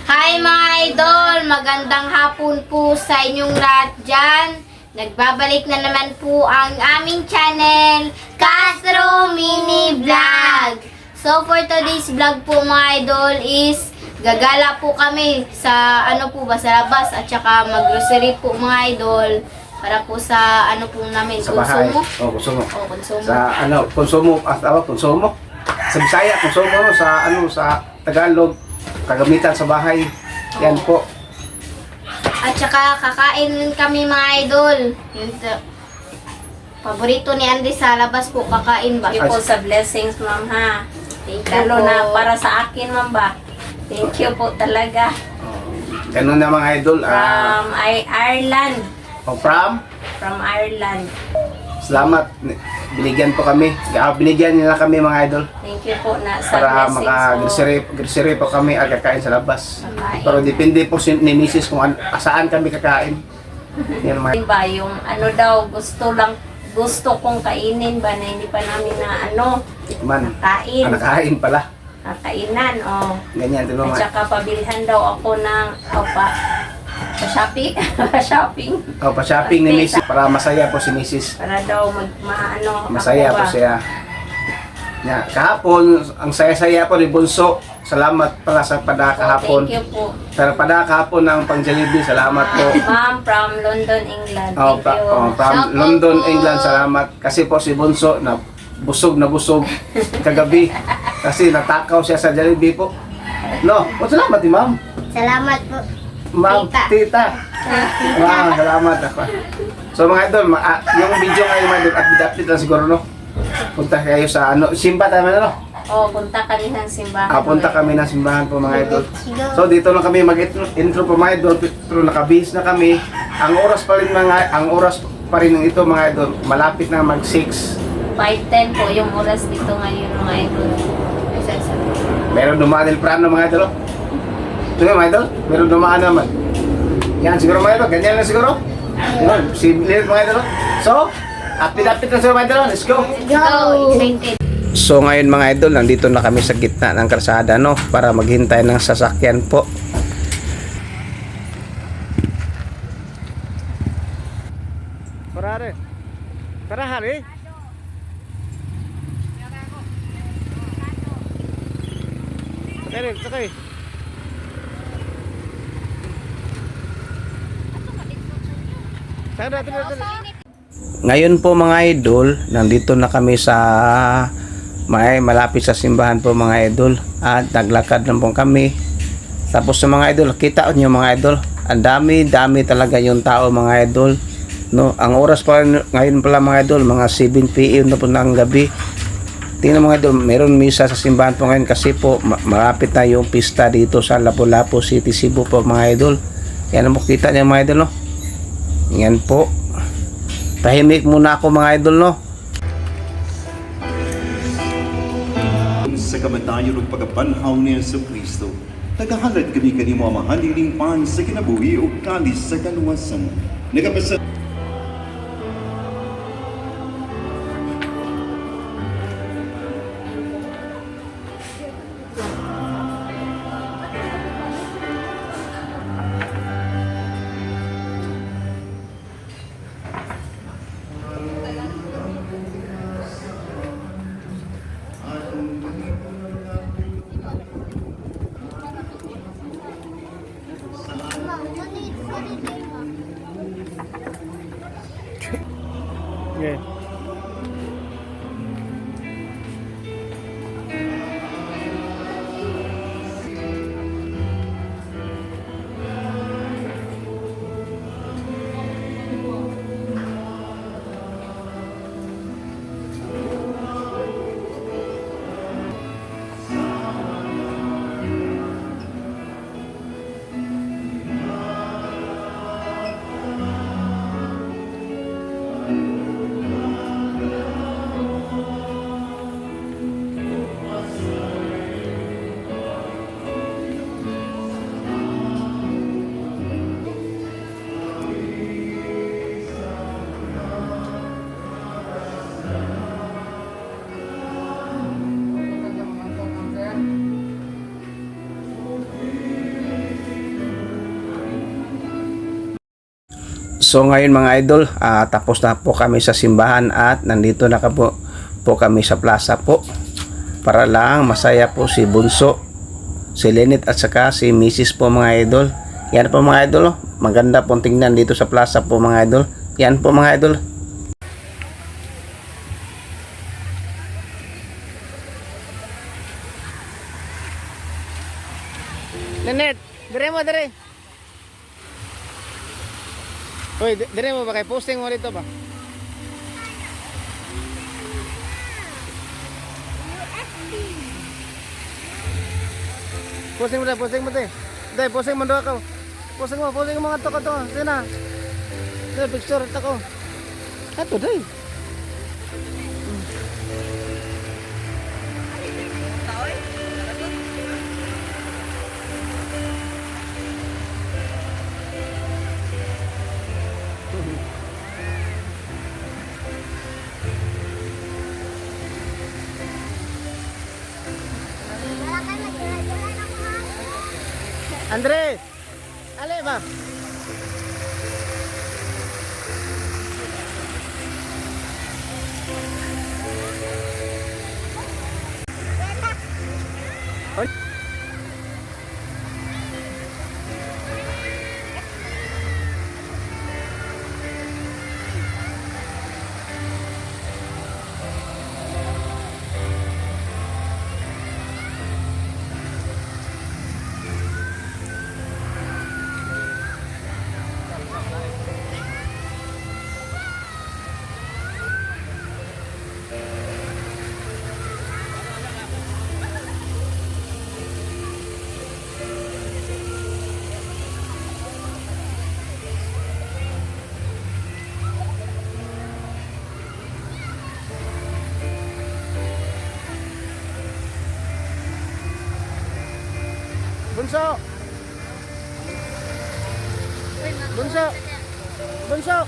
Hi mga idol! Magandang hapon po sa inyong lahat dyan. Nagbabalik na naman po ang aming channel, Castro Mini Vlog. So for today's vlog po mga idol is gagala po kami sa sa labas at saka mag-grocery po mga idol para po sa po namin, Sa bahay. konsumo. Konsumo. Konsumo. Sa konsumo. Sa Bisaya, konsumo, sa Tagalog, kagamitan sa bahay. Yan po. At saka kakain kami mga idol. Yun, paborito ni Andy sa labas po, kakain ba? Thank you po sa blessings, ma'am, ha. Thank you Lalo po. na para sa akin, ma'am, ba? Thank you po talaga. Ganun na mga idol. From Ireland. From Ireland. Salamat. Binigyan po kami. Binigyan nila kami mga idol. Thank you po na sa Para blessings maka-grocery po kami at kakain sa labas. Kakain. Pero depende po ni Mrs. kung saan kami kakain. Yan mga Ba, yung daw, gusto kong kainin ba na hindi pa namin na man. kain. Nakain pala. Kainan, oh. Ganyan din At mga. saka pabilihan daw ako ng, pa-shopping. Pa-shopping. Pa-shopping ni Mrs. para masaya po si Mrs. Para daw Masaya ako po ba? siya. Ya, kahapon, ang saya-saya po ni Bunso. Salamat pala sa pada kahapon. Thank you po. Sa pada kahapon ng pang-Jollibee, salamat po. Ma'am from London, England. Oh, Thank you. from Shout out London, po. England, salamat. Kasi po si Bunso na busog kagabi. Kasi natakaw siya sa Jollibee po. No, salamat ni ma'am. Salamat po. Ma'am, tita. Ma'am, salamat ako. So mga idol, yung video ngayon mga idol, update lang siguro no. Punta kayo sa simba tayo Punta kami ng simbahan. Punta kami ng simbahan po mga idol. Let's go. So dito na kami mag-intro po mga idol, pero nakabihis na kami. Ang oras pa rin ng ito mga idol, malapit na mag-6. 5:10 po yung oras dito ngayon mga idol. Meron dumaan del prano mga idol. Ito nga mga idol, meron dumaan naman. Yan siguro mga idol, ganyan lang siguro. Yun, simple mga idol. So, apit-apit na siguro mga idol, let's go. Go! Excited. So ngayon mga idol, nandito na kami sa gitna ng kalsada no, para maghintay ng sasakyan po. Parare. Tara hari. Sakay. Ngayon po mga idol, nandito na kami sa malapit sa simbahan po mga idol at naglakad na po kami. Tapos sa mga idol, kita nyo mga idol, ang dami talaga yung tao mga idol no. Ang oras pa ngayon pala mga idol, mga 7 PM na po ng gabi. Tingnan mga idol, meron misa sa simbahan po ngayon kasi po malapit na yung pista dito sa Lapu-Lapu City, Cebu po mga idol. Yan ang makita niyo mga idol no. Yan po. Tahimik muna ako mga idol no. Sa kamatayon ng pagkapanhaw ni Jesucristo, nagahalad kami kanimo ang mahaliling pan sa kinabuhi o kalis sa kaluwasan. Nagapasa So ngayon mga idol, tapos na po kami sa simbahan at nandito na po kami sa plaza po. Para lang masaya po si Bunso, si Lenit at saka si Mrs. po mga idol. Yan po mga idol, maganda pong tingnan dito sa plaza po mga idol. Yan po mga idol. Lenit, dire mo dire. Hoy, dire mo ba kay posting mo dito ba? Posting mo deh. Dai, posting mo doa ka. Posting mo mga to. Sina. Dai picture ta ko. Ato dai. Andre, ale ba? Bunso. Bunso.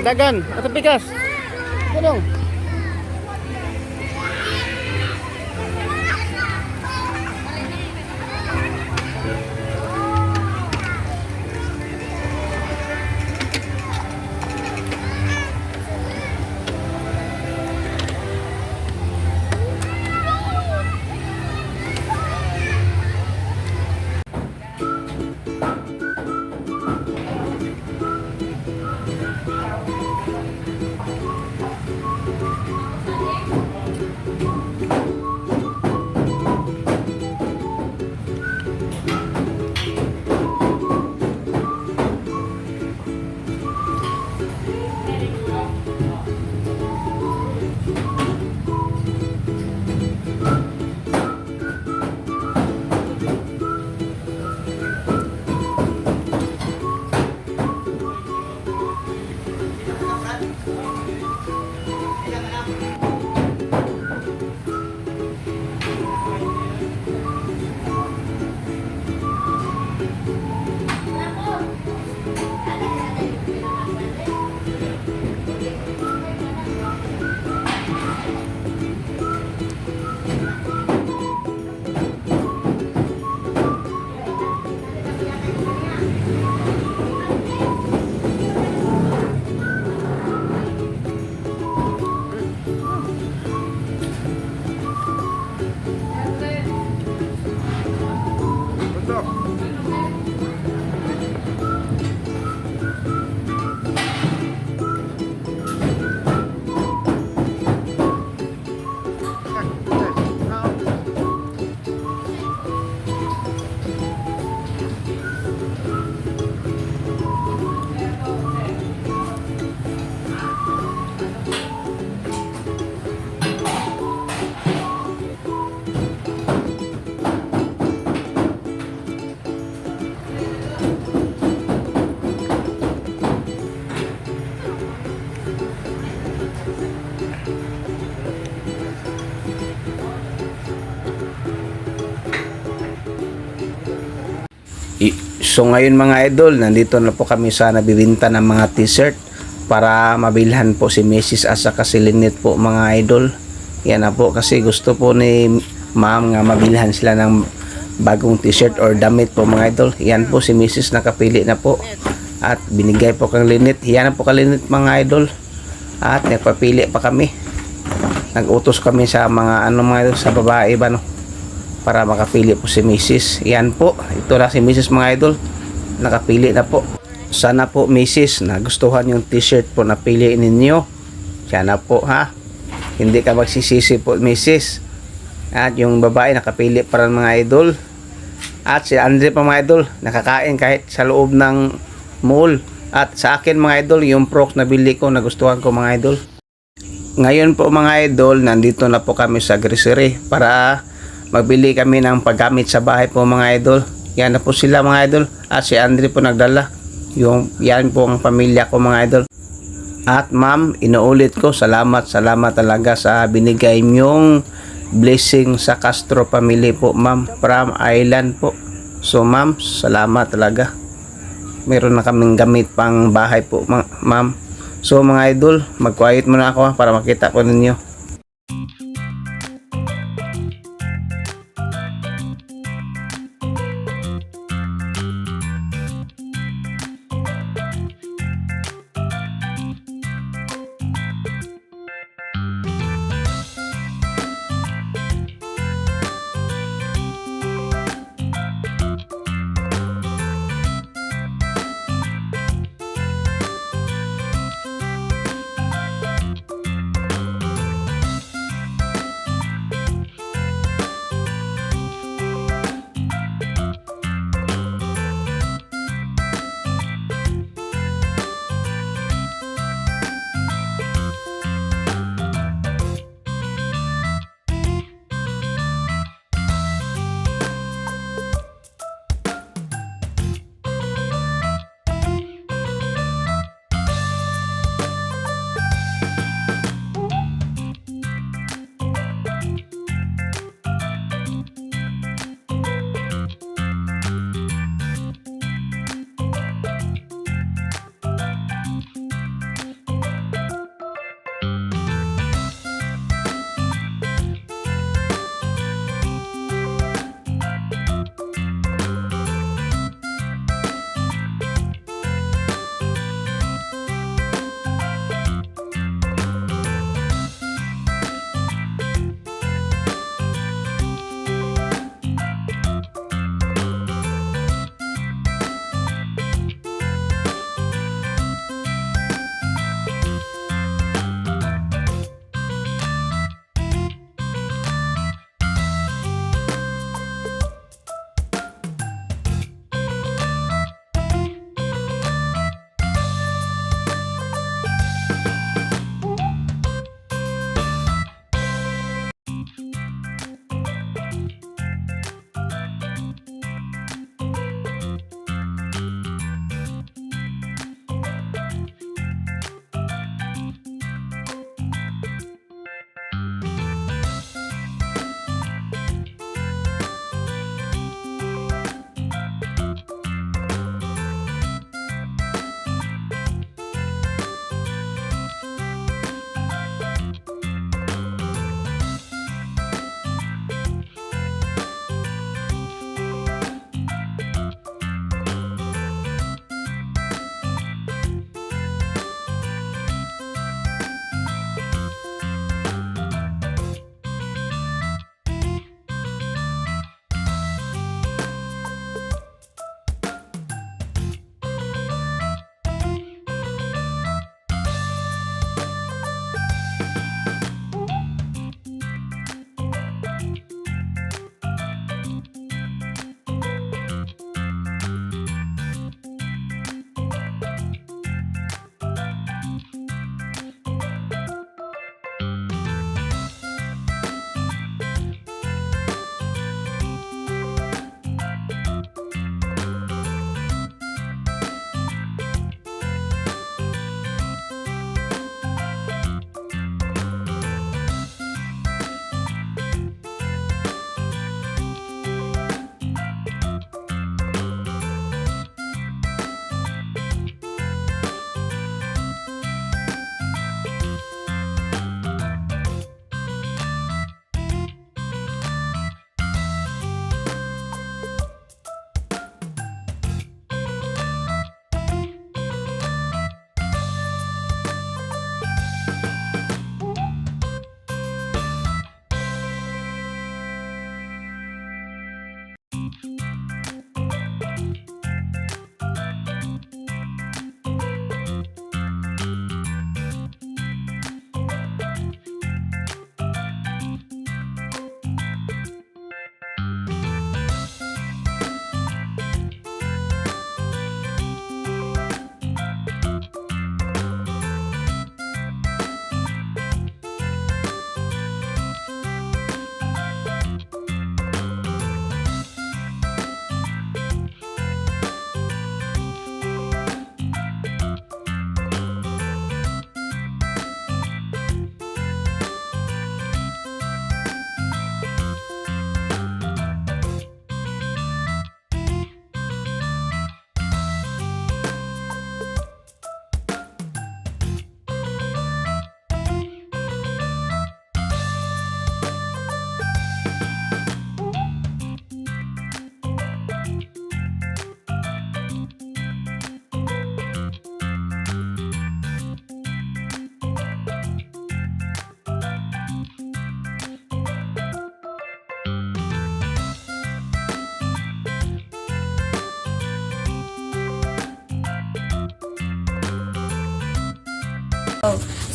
Dagan, atau pikas. Tolong. So ngayon mga idol, nandito na po kami sa nabibinta ng mga t-shirt para mabilhan po si Mrs. at saka si Lynette po mga idol. Yan na po kasi gusto po ni ma'am nga mabilhan sila ng bagong t-shirt or damit po mga idol. Yan po si Mrs. nakapili na po at binigay po kang Lynette. Yan na po kang Lynette mga idol. At nagpapili pa kami. Nag-utos kami sa mga mga idol, sa babae ba no, para makapili po si Mrs. Yan po, ito na si Mrs. mga idol, nakapili na po. Sana po Mrs. nagustuhan yung t-shirt po na piliin ninyo. Sana po ha, hindi ka magsisisi po Mrs. At yung babae nakapili pa rin mga idol. At si Andre pa mga idol, nakakain kahit sa loob ng mall. At sa akin mga idol, yung frock na bili ko, nagustuhan ko mga idol. Ngayon po mga idol, nandito na po kami sa grocery para magbili kami ng paggamit sa bahay po mga idol. Yan na po sila mga idol. At si Andre po nagdala. Yan po ang pamilya ko mga idol. At ma'am, inuulit ko, salamat talaga sa binigay nyong blessing sa Castro family po ma'am, from Island po. So ma'am, salamat talaga. Meron na kaming gamit pang bahay po ma'am. So mga idol, mag-quiet muna ako para makita po ninyo.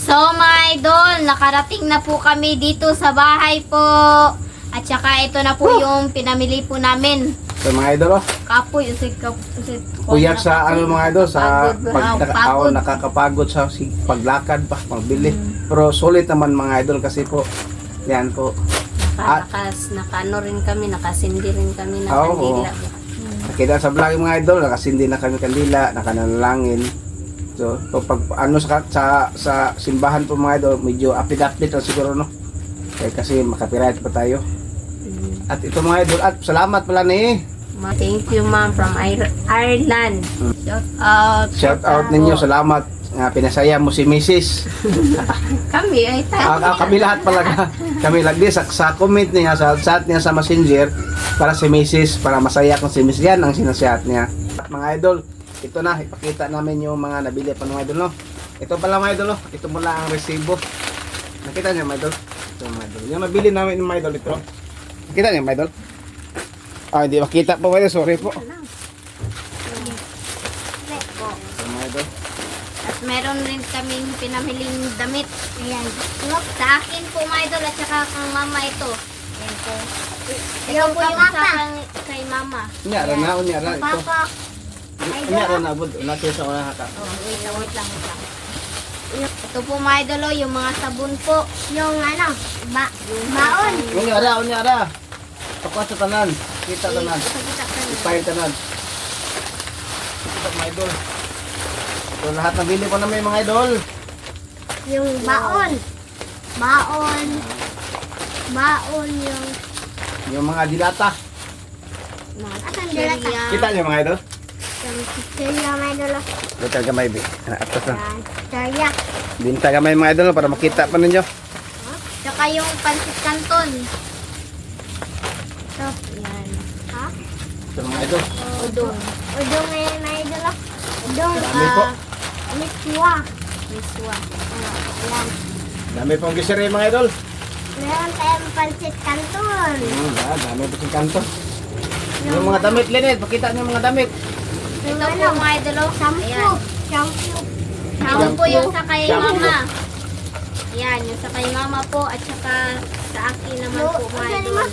So mga idol, nakarating na po kami dito sa bahay po. At saka ito na po yung pinamili po namin. So mga idol, Kapoy, usit. uyak sa ano mga idol, sa Pagod. nakakapagod sa paglakad pa, pagbili. Pero sulit naman mga idol kasi po, yan po. Nakaano rin kami, nakasindi rin kami ng Oo. kandila. Nakita sa vlog mga idol, nakasindi na kami kandila, nakanalangin. So, pag ano sa simbahan po mga idol, medyo update na siguro no. Kasi makapiright pa tayo. At ito mga idol, at salamat pala ni. Thank you ma'am from Ireland. Shout out ninyo, salamat. Pinasaya mo si Mrs. Kami ay tayo. Kami lahat pala. Kami lagi sa comment niya, sa chat niya sa Messenger para si Mrs. para masaya kung si Mrs. Yan ang sinashat niya. Mga idol, ito na, ipakita namin yung mga nabili pa ng idol, no? Ito pala mga idol, no? Ito mula ang resibo. Nakita niyo mga idol? Ito mga idol. Yung nabili namin ng mga idol ito. Nakita niyo mga idol? Hindi makita po mga idol, sorry po. Ito mga idol. At meron rin kaming pinamiling damit. Ayan. Sa akin po mga idol at saka kang mama ito. Ayan po. Ito po yung sa kay mama. Unyara na, unyara. Ito. Papa. Unyara na, bud. Natin sa una haka. Oh, wait lang. Ito po mga idol, oh, yung mga sabon po. Yung ano, baon. Unyara. Ako sa tanan. Kita tanan. Ipahin tanan. Kita mga idol. Ito lahat nabili ko namin mga idol. Yung baon. Baon yung... Yung mga dilata. Asan dilata? Kita niyo mga idol? Yung chichirya mga idol. Binta gamay bi. Atas na. Chichirya. Binta gamay mga idol para makita pa ninyo. Tsaka yung pansit canton. Ito. Yan. Ha? Ito mga idol. Udong. Udong ngayon mga idol. Udong. Dami po. Miswa. Ayan. Dami pong gisiri mga idol. Meron tayong pansit canton. Dami po si kanto. Yung mga damit, Lenet. Pakita niyo yung mga damit. Ito po mga idol. Shampoo. Shampoo yung sa kay mama. Ayan, yung sa kay mama po at saka sa akin naman po mga idol.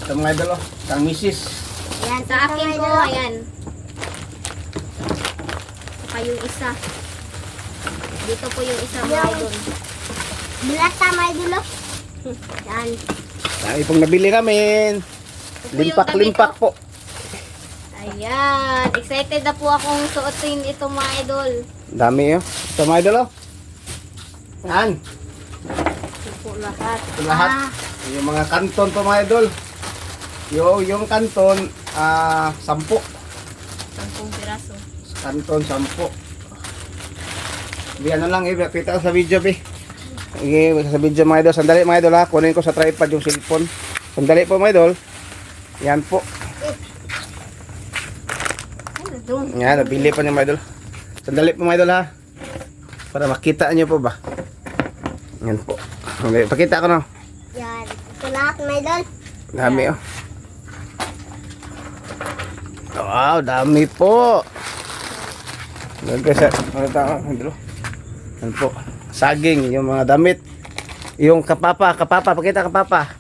Ito mga idol. Kang misis. Ayan, sa akin po, ayan. Saka yung isa. Dito po yung isa mga idol. Bilata mga idol. Yan. Dami pong nabili namin. Ito po yung Limpak po. Ayan. Excited na po akong suotin ito mga idol. Dami yun. Ito mga idol. Yan. Ito po lahat. Ito lahat. Yung mga kanton po mga idol. Yung kanton, 10. 10 piraso. Kanton, 10. Di ano lang, kita ko sa video, be. Sa video mga idol. Sandali mga idol ha. Kunin ko sa tripod yung cellphone. Sandali po mga idol. Yan po. Yan, nabili pa niyo mga idol. Sandali po mga idol ha. Para makita niyo po ba. Yan po. Okay, pakita ko na. Yan. Ito lahat mga idol. Dami oh. Wow, dami po. Yan kasi, ano tao, idol. Yan po. Saging, yung mga damit. Yung kapapa, pakita kapapa.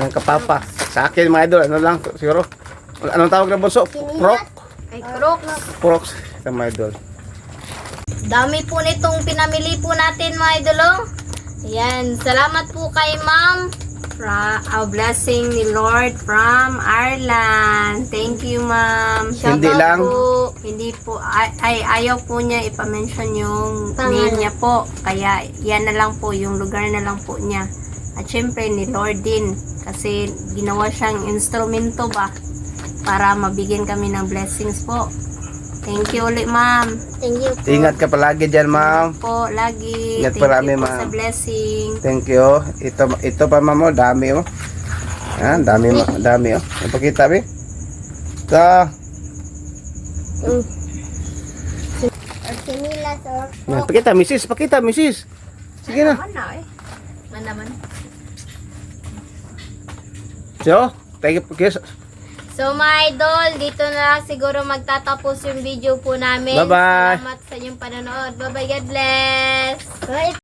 Yung kapapa. Sa akin mga idol, ano lang, siguro. Anong tawag na bunso? Prok? Ay, crocs. Prox. Ito mga idol. Dami po nitong pinamili po natin mga idol. Oh. Ayan. Salamat po kay ma'am. A blessing ni Lord from Ireland. Thank you, ma'am. Shout Hindi out lang. po. Hindi po, ayaw po niya ipamention yung name niya po. Kaya yan na lang po, yung lugar na lang po niya. At syempre ni Lord din. Kasi ginawa siyang instrumento ba? Para mabigyan kami ng blessings po. Thank you ulit, ma'am. Thank you po. Ingat ka palagi dyan, ma'am. Po, lagi. Ingat Thank parami, you po ma'am. sa blessing. Thank you. Ito pa ma'am, oh, dami oh. Yan, dami oh. Ipakita be. Ito. Yan, pakita, misis. Sige na. Manaman. So, thank you. So mga idol, dito na lang siguro magtatapos yung video po namin. Bye-bye. Salamat sa inyong panonood. Bye-bye, God bless.